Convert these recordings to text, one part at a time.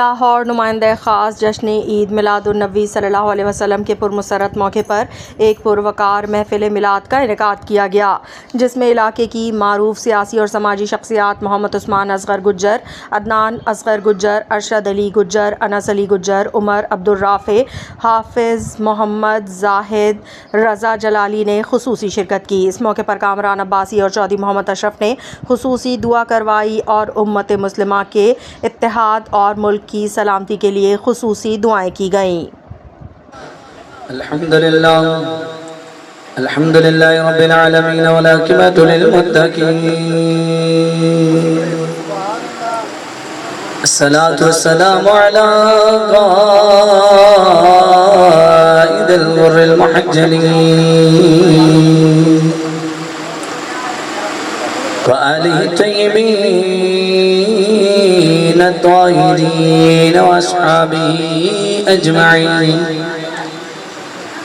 لاہور نمائندہ خاص جشن عید میلاد النبی صلی اللہ علیہ وسلم کے پرمسرت موقع پر ایک پروقار محفل میلاد کا انعقاد کیا گیا، جس میں علاقے کی معروف سیاسی اور سماجی شخصیات محمد عثمان اصغر گجر، عدنان اصغر گجر، ارشد علی گجر، انس علی گجر، عمر عبدالرافع، حافظ محمد زاہد، رضا جلالی نے خصوصی شرکت کی۔ اس موقع پر کامران عباسی اور چودھری محمد اشرف نے خصوصی دعا کروائی اور امت مسلمہ کے اتحاد اور ملک کی سلامتی کے لیے خصوصی دعائیں کی گئیں۔ الحمدللہ رب العالمین والعاقبۃ للمتقین، الصلاۃ والسلام علی قائد الغر المحجلین وآلہ الطیبین الطاہرین واصحابہ اجمعین،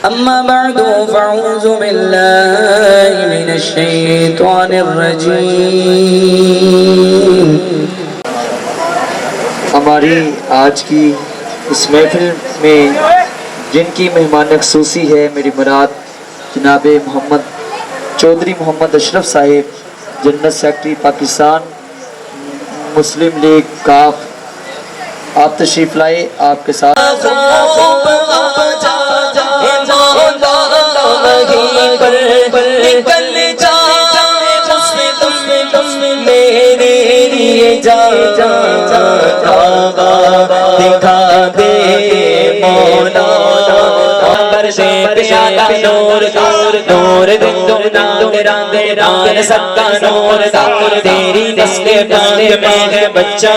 اما بعد فاعوذ باللہ من الشیطان الرجیم۔ ہماری آج کی اس محفل میں جن کی مہمان خصوصی ہے، میری مراد جناب محمد چودھری محمد اشرف صاحب، جنرل سیکرٹری پاکستان مسلم لیگ کاف، آپ تشریف لائے، آپ کے ساتھ دکھا دے مولا نور نور رنگ سب کا نور، تیری نسل پاک میں ہے بچہ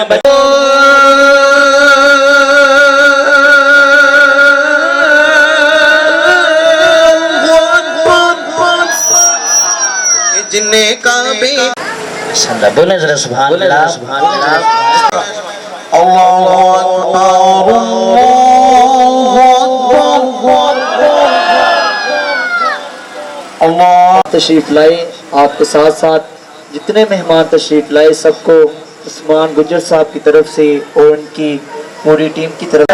جنہیں کعبے بولیں ذرا سبحان اللہ سبحان اللہ۔ اللہ اکبر اللہ تشریف لائے، آپ کے ساتھ ساتھ جتنے مہمان تشریف لائے سب کو عثمان گجر صاحب کی طرف سے اور ان کی پوری ٹیم کی طرف